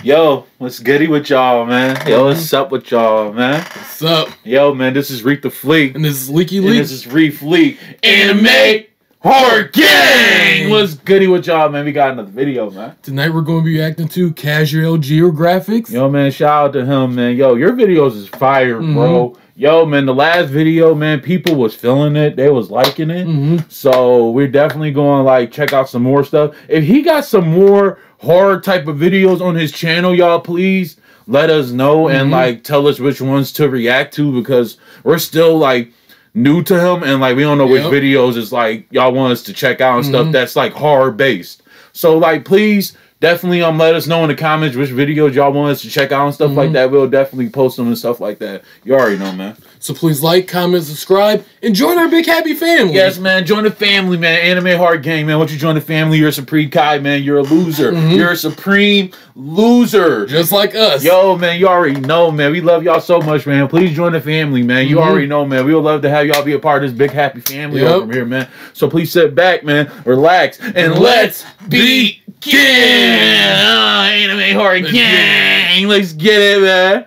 Yo, what's goody with y'all, man? Yo, what's up with y'all, man? What's up? Yo, man, this is Reef'Lik. And this is Leaky And Leak. this is Reef'Lik. Anime Horror Gang! What's goody with y'all, man? We got another video, man. Tonight we're going to be reacting to Casual GeoGraphics. Yo, man, shout out to him, man. Yo, your videos is fire, bro. Yo, man, the last video, man, people was feeling it. They was liking it. So we're definitely going to, like, check out some more stuff. If he got some more horror type of videos on his channel, y'all, please let us know and, like, tell us which ones to react to, because we're still, like, new to him, and, like, we don't know which videos is, like, y'all want us to check out and stuff that's, like, horror based. So, like, please definitely let us know in the comments which videos y'all want us to check out and stuff like that. We'll definitely post them and stuff like that. You already know, man. So please like, comment, subscribe, and join our big happy family. Yes, man. Join the family, man. Anime Horror Gang, man. Once you join the family, you're a supreme Kai, man. You're a loser. You're a supreme loser. Just like us. Yo, man, you already know, man. We love y'all so much, man. Please join the family, man. You already know, man. We would love to have y'all be a part of this big happy family over here, man. So please sit back, man. Relax. And let's begin. Anime Horror Gang. Let's get it, man.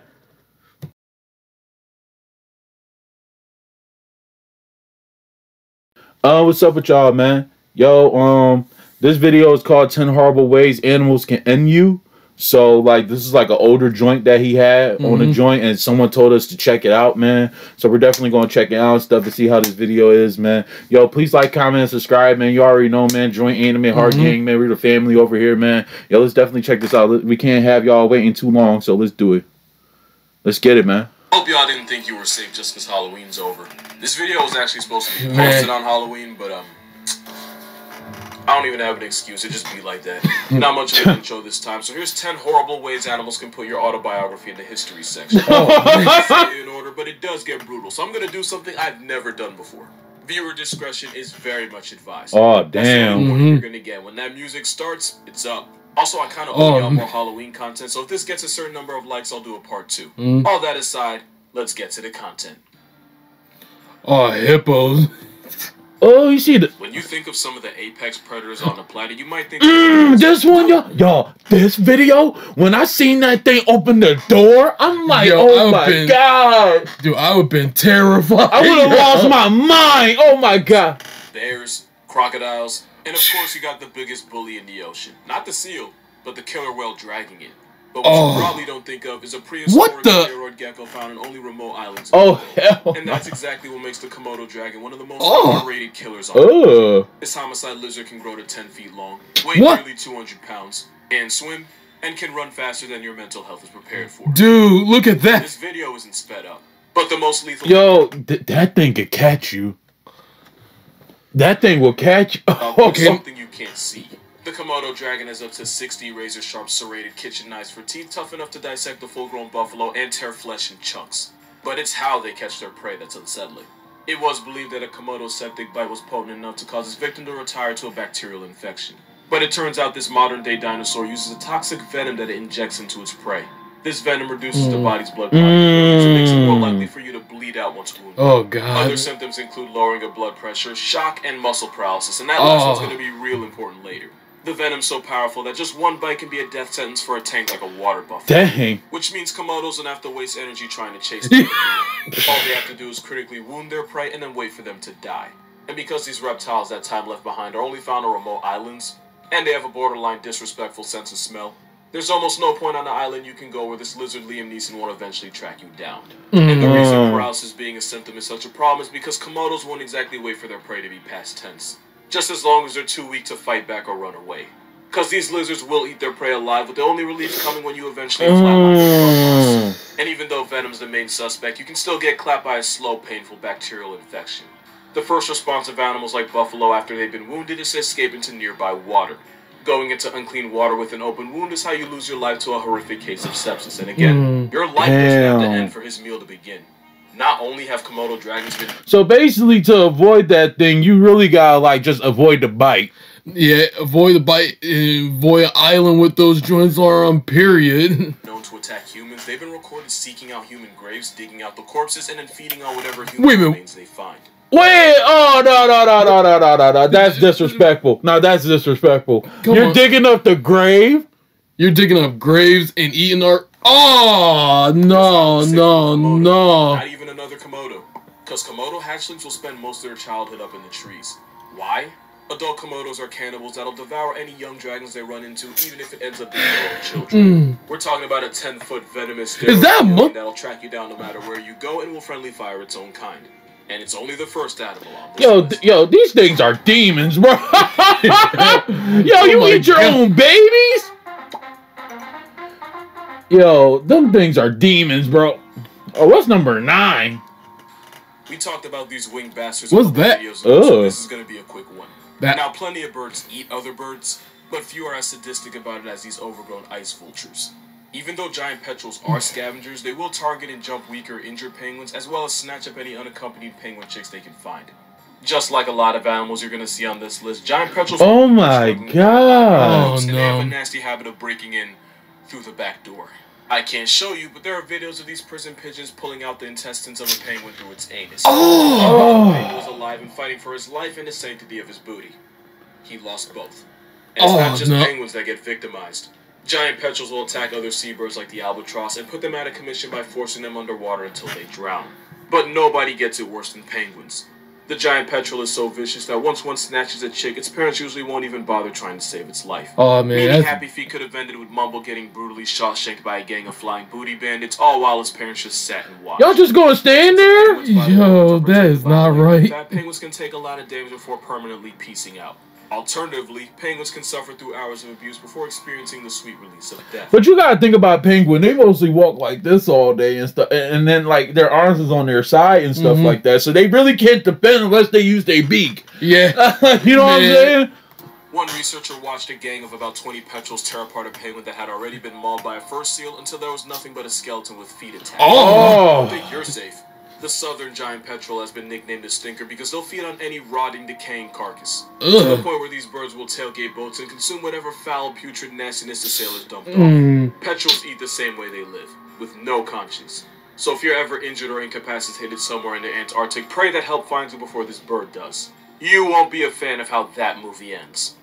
What's up with y'all, man? Yo, this video is called 10 Horrible Ways Animals Can End You. So, like, this is like an older joint that he had on the joint, and someone told us to check it out, man. So we're definitely going to check it out and stuff to see how this video is, man. Yo, please like, comment, and subscribe, man. You already know, man. Join Anime Horror Gang, man. We're the family over here, man. Yo, let's definitely check this out. We can't have y'all waiting too long, so let's do it. Let's get it, man. Hope y'all didn't think you were safe just because Halloween's over. This video was actually supposed to be posted on Halloween, but I don't even have an excuse. It just be like that. Not much of an intro this time. So here's 10 horrible ways animals can put your autobiography in the history section. In order, but it does get brutal. So I'm gonna do something I've never done before. Viewer discretion is very much advised. Oh, damn. That's what you're gonna get. When that music starts, it's up. Also, I kind of owe y'all more Halloween content, so if this gets a certain number of likes, I'll do a part 2. All that aside, let's get to the content. Oh, hippos. Oh, you see the... When you think of some of the apex predators on the planet, you might think... this one, y'all, this video, when I seen that thing open the door, I'm like, oh my God. Dude, I would've been terrified. I would've lost my mind. Oh my God. Bears, crocodiles, and of course you got the biggest bully in the ocean. Not the seal, but the killer whale dragging it. But what you probably don't think of is a prehistoric steroid gecko found in only remote islands. Hell. And that's exactly what makes the Komodo dragon one of the most underrated killers on Earth. This homicide lizard can grow to 10 feet long, weigh nearly 200 pounds, and swim, and can run faster than your mental health is prepared for. Dude, look at that. This video isn't sped up, but the most lethal... Yo, that thing could catch you. That thing will catch you. Something you can't see. The Komodo dragon has up to 60 razor-sharp serrated kitchen knives for teeth tough enough to dissect a full-grown buffalo and tear flesh in chunks. But it's how they catch their prey that's unsettling. It was believed that a Komodo's septic bite was potent enough to cause its victim to retire to a bacterial infection. But it turns out this modern-day dinosaur uses a toxic venom that it injects into its prey. This venom reduces the body's blood pressure, so it makes it more likely for you to bleed out once wounded. Oh, God. Other symptoms include lowering of blood pressure, shock, and muscle paralysis, and that last one's going to be real important later. The venom's so powerful that just one bite can be a death sentence for a tank like a water buffalo. Dang. Which means Komodos don't have to waste energy trying to chase them. All they have to do is critically wound their prey and then wait for them to die. And because these reptiles that time left behind are only found on remote islands, and they have a borderline disrespectful sense of smell, there's almost no point on the island you can go where this lizard Liam Neeson won't eventually track you down. And the reason paralysis being a symptom is such a problem is because Komodos won't exactly wait for their prey to be past tense. Just as long as they're too weak to fight back or run away. Because these lizards will eat their prey alive, with the only relief coming when you eventually flatline. And even though venom's the main suspect, you can still get clapped by a slow, painful bacterial infection. The first response of animals like buffalo after they've been wounded is to escape into nearby water. Going into unclean water with an open wound is how you lose your life to a horrific case of sepsis. And again, your life doesn't have to end for his meal to begin. Not only have Komodo dragons been... So basically, to avoid that thing, you really gotta, like, just avoid the bite. Yeah, avoid the bite, avoid an island with those joints are on, period. known to attack humans, they've been recorded seeking out human graves, digging out the corpses, and then feeding on whatever human remains they find. Wait, oh, no. That's disrespectful. No, that's disrespectful. You're digging up the grave? You're digging up graves and eating our... Oh, no. Not even another Komodo. Because Komodo hatchlings will spend most of their childhood up in the trees. Why? Adult Komodos are cannibals that'll devour any young dragons they run into, even if it ends up being little children. We're talking about a 10-foot venomous that'll track you down no matter where you go and will friendly fire its own kind. And it's only the first animal on this list. Yo, these things are demons, bro. Yo, you eat your own babies? Yo, them things are demons, bro. Oh, what's number 9? We talked about these winged bastards. What's that? So this is going to be a quick one. Now, plenty of birds eat other birds, but few are as sadistic about it as these overgrown ice vultures. Even though giant petrels are scavengers, they will target and jump weaker, injured penguins, as well as snatch up any unaccompanied penguin chicks they can find. Just like a lot of animals you're going to see on this list, giant petrels... Oh my god! And they have a nasty habit of breaking in through the back door. I can't show you, but there are videos of these prison pigeons pulling out the intestines of a penguin through its anus. The penguin was alive and fighting for his life and the sanctity of his booty. He lost both. And it's not just penguins that get victimized. Giant petrels will attack other seabirds like the albatross and put them out of commission by forcing them underwater until they drown. But nobody gets it worse than penguins. The giant petrel is so vicious that once one snatches a chick, its parents usually won't even bother trying to save its life. Oh man, Maybe Happy Feet could have ended with Mumble getting brutally shot-shanked by a gang of flying booty bandits, all while his parents just sat and watched. Y'all just gonna stand there? Yo, that is not right. Fat penguins can take a lot of damage before permanently piecing out. Alternatively, penguins can suffer through hours of abuse before experiencing the sweet release of death. But you gotta think about penguin. They mostly walk like this all day and stuff, and then like their arms is on their side and stuff like that. So they really can't defend unless they use their beak. Yeah, you know what I'm saying? One researcher watched a gang of about 20 petrels tear apart a penguin that had already been mauled by a fur seal until there was nothing but a skeleton with feet attached. Oh! I think you're safe. The southern giant petrel has been nicknamed a stinker because they'll feed on any rotting, decaying carcass. To the point where these birds will tailgate boats and consume whatever foul, putrid nastiness the sailors dumped off. Petrels eat the same way they live, with no conscience. So if you're ever injured or incapacitated somewhere in the Antarctic, pray that help finds you before this bird does. You won't be a fan of how that movie ends.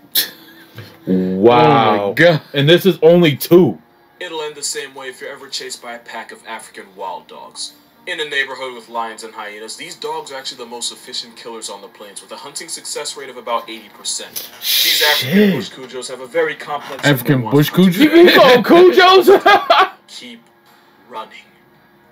Wow. Oh my God. And this is only 2. It'll end the same way if you're ever chased by a pack of African wild dogs. In a neighborhood with lions and hyenas, these dogs are actually the most efficient killers on the plains, with a hunting success rate of about 80%. These African bush cujos have a very complex... African bush cujos? You call cujos? Keep running.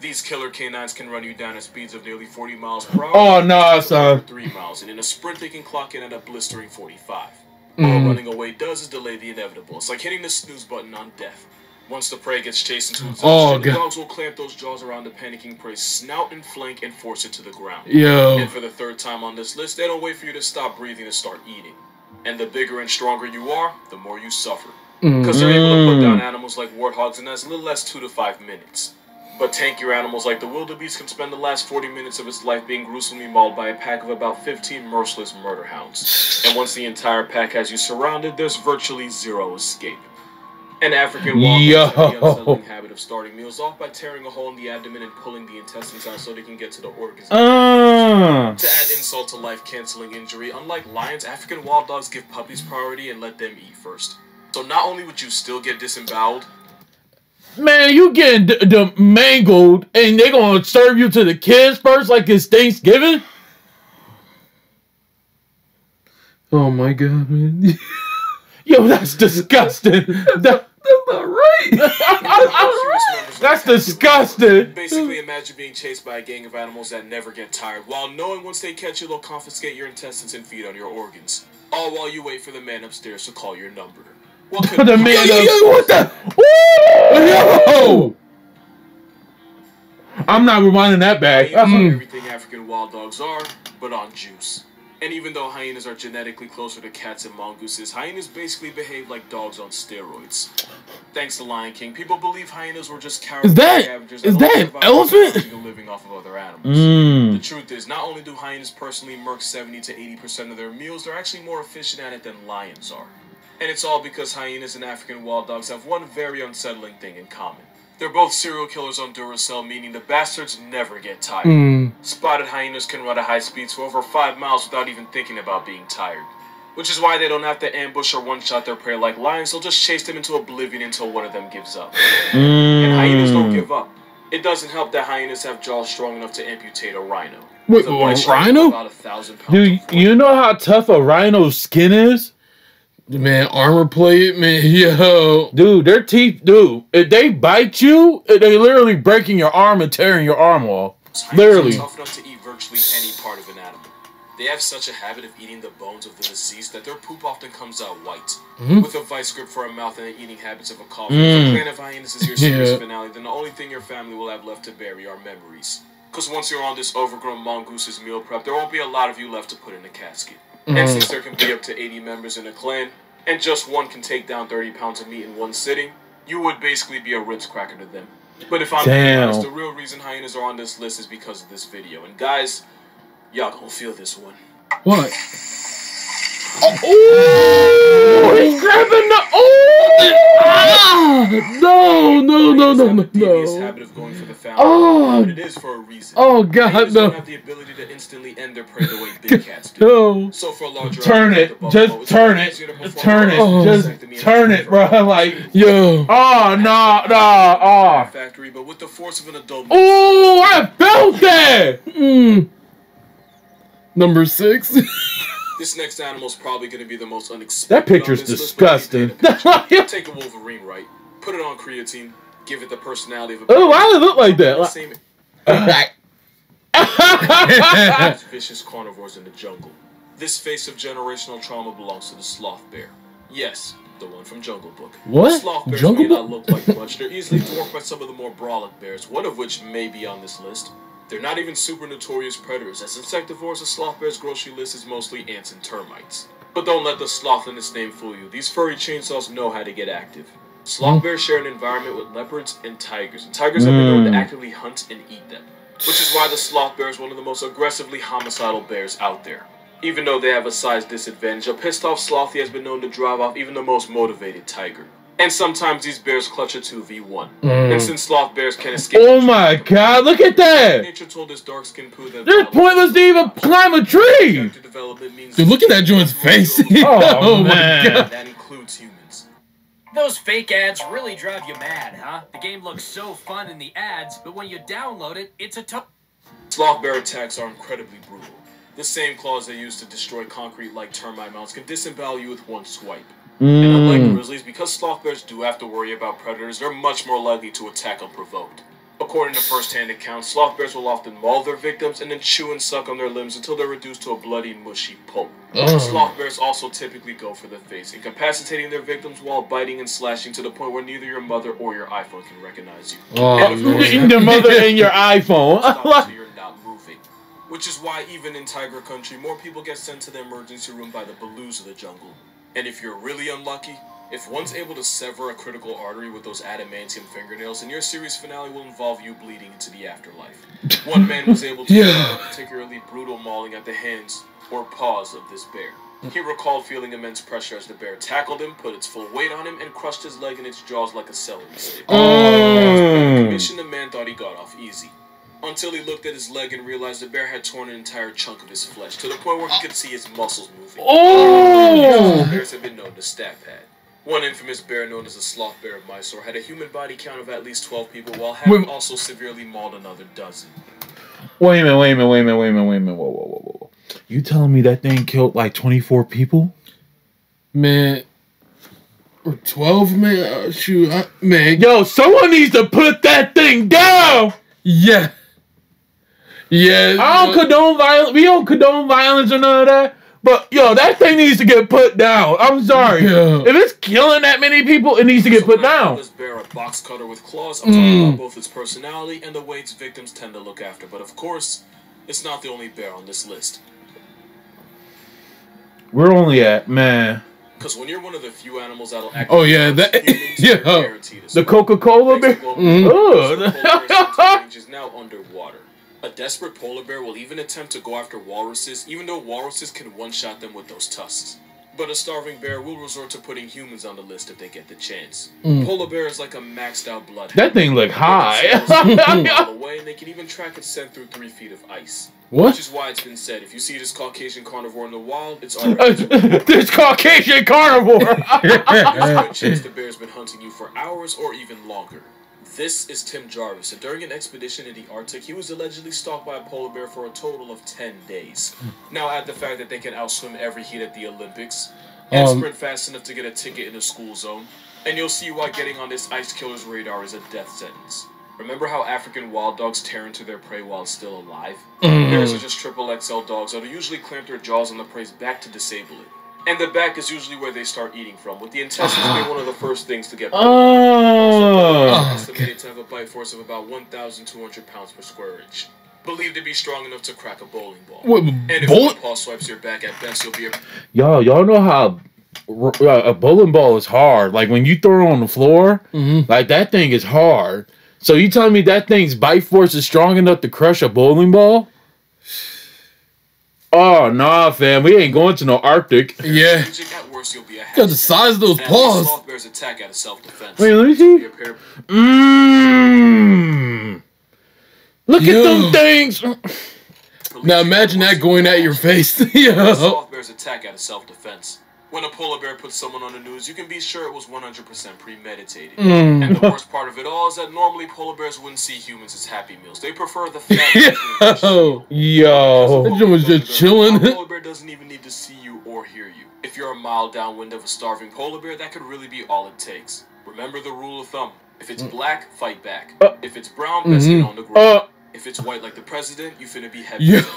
These killer canines can run you down at speeds of nearly 40 miles per hour. Oh, nah, son. 3 miles, and in a sprint they can clock in at a blistering 45. All running away does is delay the inevitable. It's like hitting the snooze button on death. Once the prey gets chased into exhaustion, the dogs will clamp those jaws around the panicking prey's snout and flank and force it to the ground. And for the 3rd time on this list, they don't wait for you to stop breathing to start eating. And the bigger and stronger you are, the more you suffer. Because they're able to put down animals like warthogs in as little as 2 to 5 minutes. But tankier animals like the wildebeest can spend the last 40 minutes of its life being gruesomely mauled by a pack of about 15 merciless murder hounds. And once the entire pack has you surrounded, there's virtually zero escape. An African walrus has the unsettling habit of starting meals off by tearing a hole in the abdomen and pulling the intestines out so they can get to the organs. To add insult to life-canceling injury, unlike lions, African wild dogs give puppies priority and let them eat first. So not only would you still get disemboweled, man, you getting mangled and they gonna serve you to the kids first like it's Thanksgiving? Oh my God, man. Yo, that's disgusting. That's not right. That's disgusting. Basically, imagine being chased by a gang of animals that never get tired, while knowing once they catch you, they'll confiscate your intestines and feed on your organs. All while you wait for the man upstairs to call your number. What could the man what the? Yo! I'm not rewinding that back. Everything African wild dogs are, but on juice. And even though hyenas are genetically closer to cats and mongooses, hyenas basically behave like dogs on steroids. Thanks to Lion King, people believe hyenas were just cowardly scavengers an elephant? living off of other animals. The truth is, not only do hyenas personally murk 70 to 80% of their meals, they're actually more efficient at it than lions are. And it's all because hyenas and African wild dogs have one very unsettling thing in common. They're both serial killers on Duracell, meaning the bastards never get tired. Spotted hyenas can run at high speeds for over 5 miles without even thinking about being tired. which is why they don't have to ambush or one-shot their prey like lions. They'll just chase them into oblivion until one of them gives up. And hyenas don't give up. It doesn't help that hyenas have jaws strong enough to amputate a rhino. Wait, a rhino? About 1,000 pounds. Dude, you know how tough a rhino's skin is? Man, armor plate, man, yo. Dude, their teeth, dude, if they bite you, they literally breaking your arm and tearing your arm off. Literally. Hyenas are tough enough to eat virtually any part of an animal. They have such a habit of eating the bones of the deceased that their poop often comes out white. With a vice grip for a mouth and the eating habits of a coffin. If a clan of hyenas is your series finale, then the only thing your family will have left to bury are memories. Because once you're on this overgrown mongoose's meal prep, there won't be a lot of you left to put in a casket. And since there can be up to 80 members in a clan, and just one can take down 30 pounds of meat in one sitting, you would basically be a Ritz cracker to them. But if I'm being honest, the real reason hyenas are on this list is because of this video. And guys, y'all gonna feel this one. What? Oh, he's grabbing the. No. Habit of going for the fountain, but it is for a reason. Oh God, hyenas no. don't have the ability to instantly end their prey the way big cats do. No. So for a larger Turn it, just turn it, turn it, just turn it, bro. Like, yo. Oh no, no, oh. Factory, but with the force of an adult. Oh, I felt that. Number 6. This next animal's probably going to be the most unexpected. That picture's disgusting. Take a wolverine, right? Put it on creatine. Give it the personality of a. Oh, why does it look like that? Same. Vicious carnivores in the jungle. This face of generational trauma belongs to the sloth bear. Yes, the one from Jungle Book. What? The sloth bears Jungle may Book? not look like much. They're easily dwarfed by some of the more brolic bears, one of which may be on this list. They're not even super notorious predators, as insectivores, the sloth bear's grocery list is mostly ants and termites. But don't let the sloth in its name fool you. These furry chainsaws know how to get active. Sloth bears share an environment with leopards and tigers have been known to actively hunt and eat them. Which is why the sloth bear is one of the most aggressively homicidal bears out there. Even though they have a size disadvantage, a pissed off slothy has been known to drive off even the most motivated tiger. And sometimes these bears clutch a 2v1. And since sloth bears can escape... Oh my God, look at that! Nature told this dark-skinned poo that... They're pointless to even climb a tree! Dude, look at that joint's face. Oh man. My God. That includes humans. Those fake ads really drive you mad, huh? The game looks so fun in the ads, but when you download it, it's a tough... Sloth bear attacks are incredibly brutal. The same claws they use to destroy concrete like termite mounts can disembowel you with one swipe. And unlike grizzlies, because sloth bears do have to worry about predators, they're much more likely to attack unprovoked. According to first-hand accounts, sloth bears will often maul their victims and then chew and suck on their limbs until they're reduced to a bloody, mushy pulp. Sloth bears also typically go for the face, incapacitating their victims while biting and slashing to the point where neither your mother or your iPhone can recognize you. And of course, Your mother and your iPhone. so you're not moving. Which is why even in tiger country, more people get sent to the emergency room by the baloos of the jungle. And if you're really unlucky, if one's able to sever a critical artery with those adamantium fingernails, then your series finale will involve you bleeding into the afterlife. One man was able to a particularly brutal mauling at the hands or paws of this bear. He recalled feeling immense pressure as the bear tackled him, put its full weight on him, and crushed his leg in its jaws like a celery stick. The man thought he got off easy. Until he looked at his leg and realized the bear had torn an entire chunk of his flesh, to the point where he could see his muscles moving. Bears have been known to stab pad. One infamous bear known as the sloth bear of Mysore had a human body count of at least 12 people, while having also severely mauled another dozen. Wait a minute. Whoa. You telling me that thing killed like 24 people? Man. Or 12, man? Shoot, man. Yo, someone needs to put that thing down! Yeah. Yeah. I don't condone violence. We don't condone violence or none of that. But, yo, that thing needs to get put down. I'm sorry. Yeah. If it's killing that many people, it needs to get put down. This bear a box cutter with claws. I'm talking about both its personality and the way its victims tend to look after. But, of course, it's not the only bear on this list. We're only at, man. Because when you're one of the few animals that'll act the Coca-Cola bear? Is now underwater. A desperate polar bear will even attempt to go after walruses, even though walruses can one-shot them with those tusks. But a starving bear will resort to putting humans on the list if they get the chance. Polar bear is like a maxed-out bloodhound. That thing look high. Away, and they can even track its scent through 3 feet of ice. What? Which is why it's been said, if you see this Caucasian carnivore in the wild, it's already... This Caucasian carnivore! There's a good chance the bear's been hunting you for hours or even longer. This is Tim Jarvis, and during an expedition in the Arctic, he was allegedly stalked by a polar bear for a total of 10 days. Now add the fact that they can outswim every heat at the Olympics, and sprint fast enough to get a ticket in a school zone, and you'll see why getting on this ice killer's radar is a death sentence. Remember how African wild dogs tear into their prey while it's still alive? Bears are just XXL dogs that will usually clamp their jaws on the prey's back to disable it. And the back is usually where they start eating from, with the intestines being one of the first things to get estimated to have a bite force of about 1,200 pounds per square inch. Believed to be strong enough to crack a bowling ball. And if one paw swipes your back at best, you'll be a... Y'all know how a bowling ball is hard. Like, when you throw it on the floor, like, that thing is hard. So you telling me that thing's bite force is strong enough to crush a bowling ball? Oh, nah, fam. We ain't going to no Arctic. Yeah. Got the size of those paws. Bears attack out of self-defense. Wait, let me see. Look at them things. Now imagine that going at your face. Soft bears attack out of self-defense. When a polar bear puts someone on the news, you can be sure it was 100% premeditated. And the worst part of it all is that normally polar bears wouldn't see humans as Happy Meals. They prefer the fat. Yo. That was just chilling. A polar bear doesn't even need to see you or hear you. If you're a mile downwind of a starving polar bear, that could really be all it takes. Remember the rule of thumb. If it's black, fight back. If it's brown, best get on the ground. If it's white like the president, you finna be heavy. Just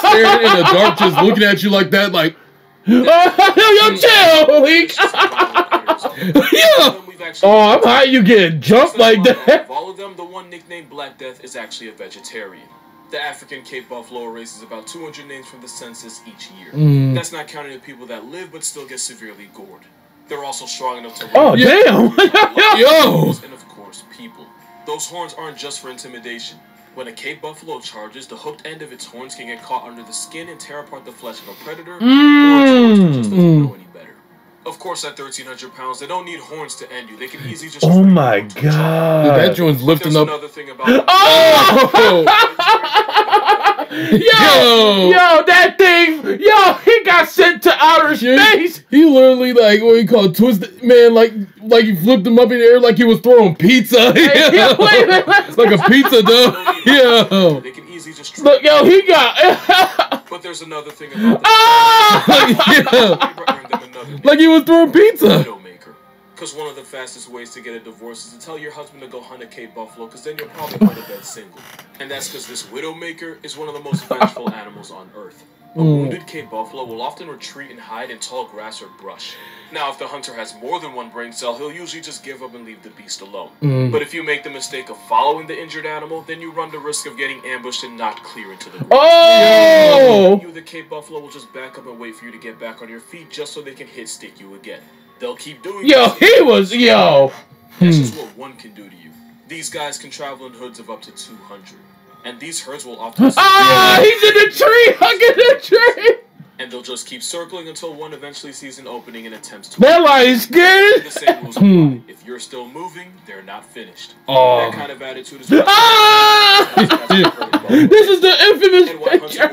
staring in the dark, just looking at you like that, like... Yo, chill, Leak. Oh, I'm high. You get jumped like that. Of all of them, the one nicknamed Black Death is actually a vegetarian. The African Cape Buffalo raises about 200 names from the census each year. That's not counting the people that live but still get severely gored. They're also strong enough to... Oh, damn. Yo. And of course, people. Those horns aren't just for intimidation. When a Cape Buffalo charges, the hooked end of its horns can get caught under the skin and tear apart the flesh of a predator, or its horns just doesn't know any better. Of course, at 1,300 pounds, they don't need horns to end you. They can easily just... Oh my god. Dude, that joint's lifting up... Another thing about... Yo, that thing, he got sent to outer space. He literally, like, what you call it, twisted, man, like he flipped him up in the air like he was throwing pizza. Like a pizza dough. Yo. They can easily just... Look, yo, he got... But there's another thing about that. Like he was throwing pizza. Because one of the fastest ways to get a divorce is to tell your husband to go hunt a Cape Buffalo, because then you'll probably go to bed single. And that's because this Widowmaker is one of the most vengeful animals on Earth. A wounded Cape Buffalo will often retreat and hide in tall grass or brush. Now, if the hunter has more than one brain cell, he'll usually just give up and leave the beast alone. But if you make the mistake of following the injured animal, then you run the risk of getting ambushed and knocked clear into the ground. Oh! You, the Cape Buffalo, will just back up and wait for you to get back on your feet just so they can hit stick you again. They'll keep doing this. He was, That's just what one can do to you. These guys can travel in hoods of up to 200. And these herds will often... he's in the tree! Hugging the tree! And they'll just keep circling until one eventually sees an opening and attempts to... That lion's scared! The same rules apply. If you're still moving, they're not finished. That kind of attitude is... This is the infamous picture!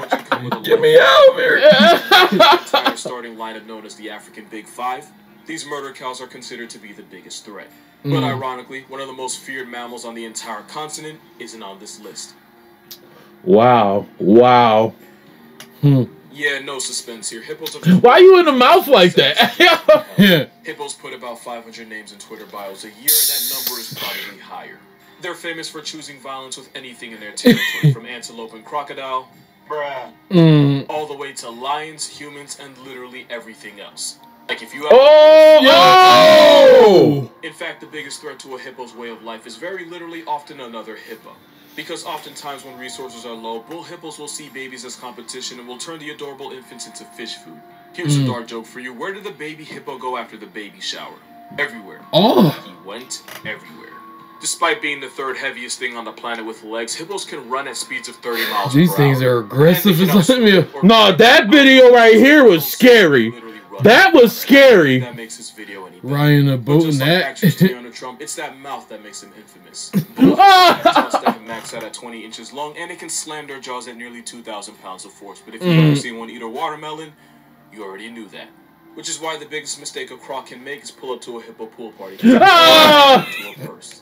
Get me out of here! The entire starting lineup known as the African Big Five. These murder cows are considered to be the biggest threat. But ironically, one of the most feared mammals on the entire continent isn't on this list. Wow. Yeah, no suspense here. Hippos are... Why are you in the mouth like that? Hippos put about 500 names in Twitter bios a year, and that number is probably higher. They're famous for choosing violence with anything in their territory, from antelope and crocodile, all the way to lions, humans, and literally everything else. Like if you have... In fact, the biggest threat to a hippo's way of life is very literally often another hippo. Because oftentimes when resources are low, bull hippos will see babies as competition and will turn the adorable infants into fish food. Here's a dark joke for you. Where did the baby hippo go after the baby shower? Everywhere. He went everywhere. Despite being the third heaviest thing on the planet with legs, hippos can run at speeds of 30 miles per hour. These things are aggressive as No, that video right here was scary. That was scary. That makes this video any anything. Ryan a But boat just and like that. actress Tiana Trump, it's that mouth that makes him infamous. Both reptiles that can max out at 20 inches long, and it can slam their jaws at nearly 2,000 pounds of force. But if you've ever seen one eat a watermelon, you already knew that. Which is why the biggest mistake a croc can make is pull up to a hippo pool party into a purse.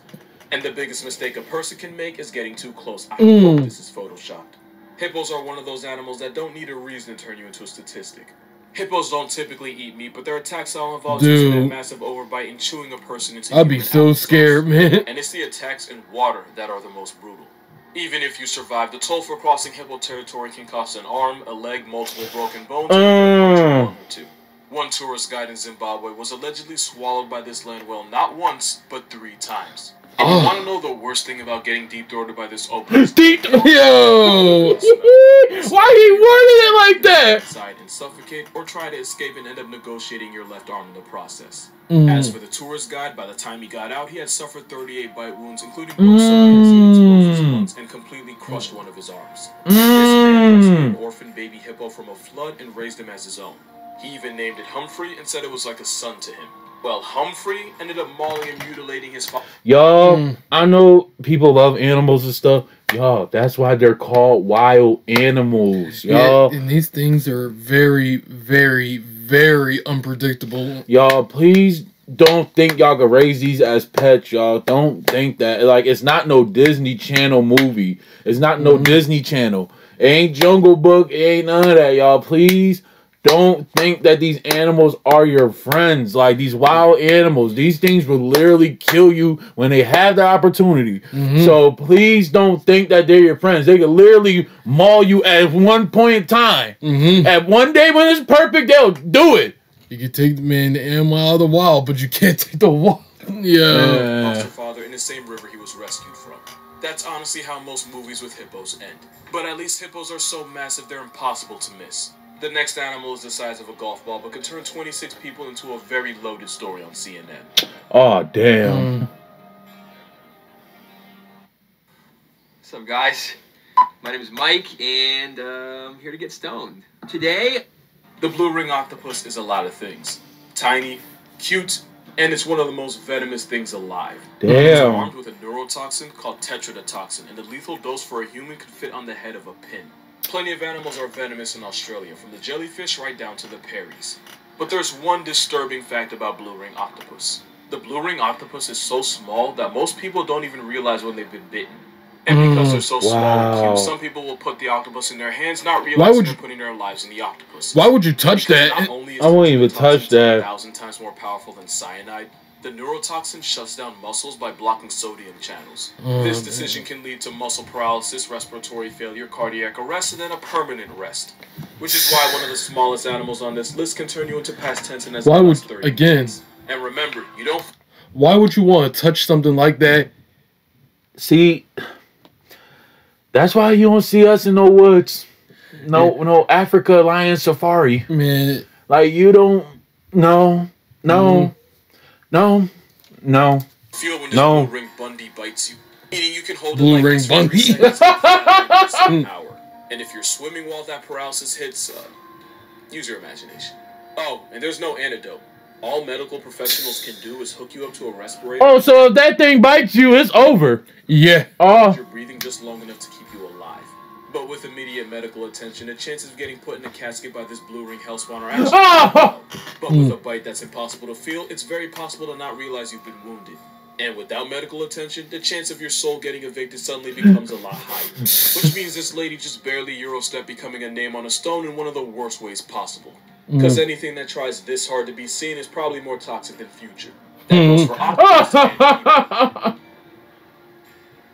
And the biggest mistake a person can make is getting too close. I hope this is photoshopped. Hippos are one of those animals that don't need a reason to turn you into a statistic. Hippos don't typically eat meat, but their attacks all involve using that massive overbite and chewing a person into I'd be so scared, man. And it's the attacks in water that are the most brutal. Even if you survive, the toll for crossing hippo territory can cost an arm, a leg, multiple broken bones, and a lung or two. One tourist guide in Zimbabwe was allegedly swallowed by this land whale not once, but 3 times. And you want to know the worst thing about getting deep-throated by this opus? Yo! Why he worded it like that? Inside and suffocate, or try to escape and end up negotiating your left arm in the process. As for the tourist guide, by the time he got out, he had suffered 38 bite wounds, including both his lungs, and completely crushed one of his arms. This man rescued an orphan baby hippo from a flood and raised him as his own. He even named it Humphrey and said it was like a son to him. Well, Humphrey ended up mauling and mutilating his father. Y'all, I know people love animals and stuff. Y'all, that's why they're called wild animals. Y'all, and these things are very, very, very unpredictable. Y'all, please don't think y'all can raise these as pets, y'all. Don't think that. Like, it's not no Disney Channel movie. It's not no Disney Channel. It ain't Jungle Book. It ain't none of that, y'all. Please don't think that these animals are your friends. Like, these wild animals, these things will literally kill you when they have the opportunity. So please don't think that they're your friends. They can literally maul you at one point in time. At one day when it's perfect, they'll do it. You can take the animal out of the wild, but you can't take the wild. Foster father in the same river he was rescued from. That's honestly how most movies with hippos end. But at least hippos are so massive they're impossible to miss. The next animal is the size of a golf ball, but can turn 26 people into a very loaded story on CNN. Oh, damn. What's up, guys? My name is Mike, and I'm here to get stoned. Today, the blue ring octopus is a lot of things. Tiny, cute, and it's one of the most venomous things alive. It's armed with a neurotoxin called tetrodotoxin, and the lethal dose for a human could fit on the head of a pin. Plenty of animals are venomous in Australia, from the jellyfish right down to the peries. But there's one disturbing fact about blue ring octopus. The blue ring octopus is so small that most people don't even realize when they've been bitten. And because they're so small and cute, some people will put the octopus in their hands, not realizing they're putting their lives in the octopus. Why would you touch that? Not only is I won't even touch that. 1,000 times more powerful than cyanide, the neurotoxin shuts down muscles by blocking sodium channels. This decision can lead to muscle paralysis, respiratory failure, cardiac arrest, and then a permanent rest. Which is why one of the smallest animals on this list can turn you into past tense in as little as 30 minutes. And remember, you don't... Why would you want to touch something like that? See, that's why you don't see us in no woods. No Africa lion safari. Man. Like, you don't... No. Feel when this blue ring Bundy bites you. Meaning you can hold blue it like ring this Bundy. for 3 seconds an hour. And if you're swimming while that paralysis hits, use your imagination. Oh, and there's no antidote. All medical professionals can do is hook you up to a respirator. Oh, so if that thing bites you, it's over. Yeah. You're breathing just long enough to keep you alive. But with immediate medical attention, the chances of getting put in a casket by this blue ring hellspawn are actually low. But with a bite that's impossible to feel, it's very possible to not realize you've been wounded. And without medical attention, the chance of your soul getting evicted suddenly becomes a lot higher. Which means this lady just barely Eurostep becoming a name on a stone in one of the worst ways possible. Because anything that tries this hard to be seen is probably more toxic than Future. That goes for octopus.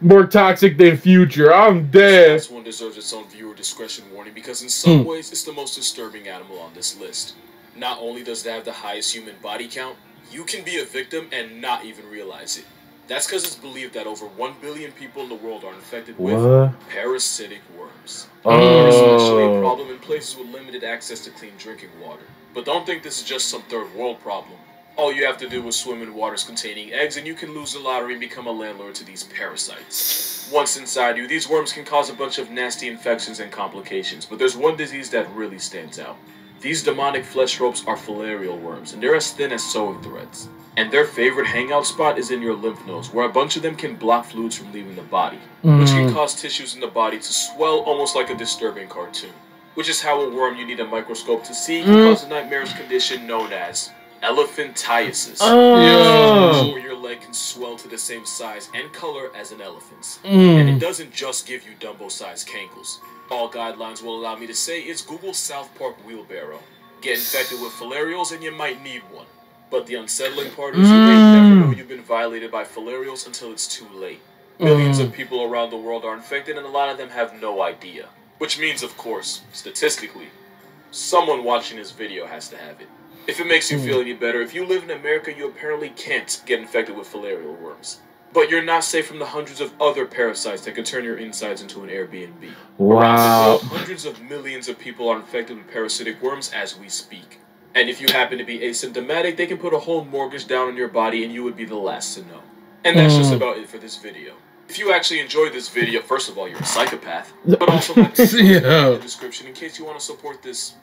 More toxic than Future. I'm dead. This one deserves its own viewer discretion warning because in some ways it's the most disturbing animal on this list. Not only does it have the highest human body count, you can be a victim and not even realize it. That's because it's believed that over 1 billion people in the world are infected with parasitic worms. They're especially a problem in places with limited access to clean drinking water. But don't think this is just some third world problem. All you have to do is swim in waters containing eggs and you can lose the lottery and become a landlord to these parasites. Once inside you, these worms can cause a bunch of nasty infections and complications, but there's one disease that really stands out. These demonic flesh ropes are filarial worms, and they're as thin as sewing threads. And their favorite hangout spot is in your lymph nodes, where a bunch of them can block fluids from leaving the body, which can cause tissues in the body to swell almost like a disturbing cartoon. Which is how a worm you need a microscope to see can cause a nightmarish condition known as elephantiasis. Where your leg can swell to the same size and color as an elephant's. And it doesn't just give you Dumbo-sized cankles. All guidelines will allow me to say is Google South Park wheelbarrow. Get infected with filarials and you might need one. But the unsettling part is you may never know you've been violated by filarials until it's too late. Millions of people around the world are infected and a lot of them have no idea. Which means, of course, statistically, someone watching this video has to have it. If it makes you feel any better, if you live in America, you apparently can't get infected with filarial worms. But you're not safe from the hundreds of other parasites that can turn your insides into an Airbnb. Wow. Around the world, hundreds of millions of people are infected with parasitic worms as we speak. And if you happen to be asymptomatic, they can put a whole mortgage down on your body and you would be the last to know. And that's just about it for this video. If you actually enjoyed this video, first of all, you're a psychopath. But also, in the description in case you want to support this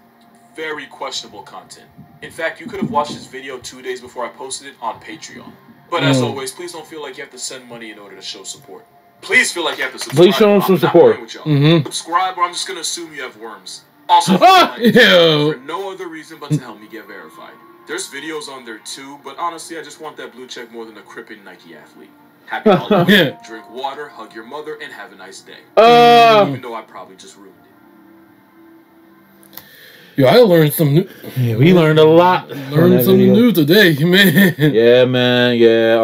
very questionable content. In fact, you could have watched this video 2 days before I posted it on Patreon. But as always, please don't feel like you have to send money in order to show support. Please feel like you have to subscribe. Please show them some support. Subscribe or I'm just going to assume you have worms. Also, for no other reason but to help me get verified. There's videos on there too, but honestly, I just want that blue check more than a crippin' Nike athlete. Happy holidays, drink water, hug your mother, and have a nice day. Even though I probably just ruined it. Yeah, I learned some new. Yeah, we learned a lot. Learned something new today, man. Yeah, man. Yeah.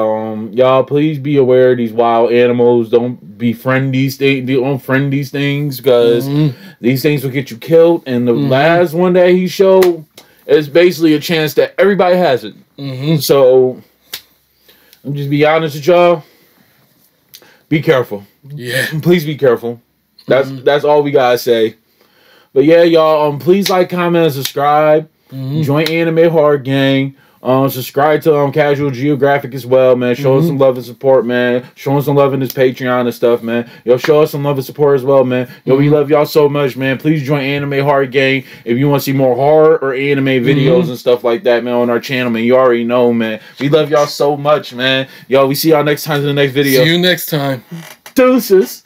Y'all, please be aware of these wild animals. Don't befriend these things. Don't friend these things because these things will get you killed. And the last one that he showed is basically a chance that everybody has it. So, I'm just be honest with y'all. Be careful. Yeah. Please be careful. That's all we gotta say. But yeah, y'all, please like, comment, and subscribe. Join Anime Horror Gang. Subscribe to Casual Geographic as well, man. Show us some love and support, man. Show us some love in this Patreon and stuff, man. Yo, show us some love and support as well, man. Yo, we love y'all so much, man. Please join Anime Horror Gang if you want to see more horror or anime videos and stuff like that, man, on our channel, man. You already know, man. We love y'all so much, man. Yo, we see y'all next time in the next video. See you next time. Deuces.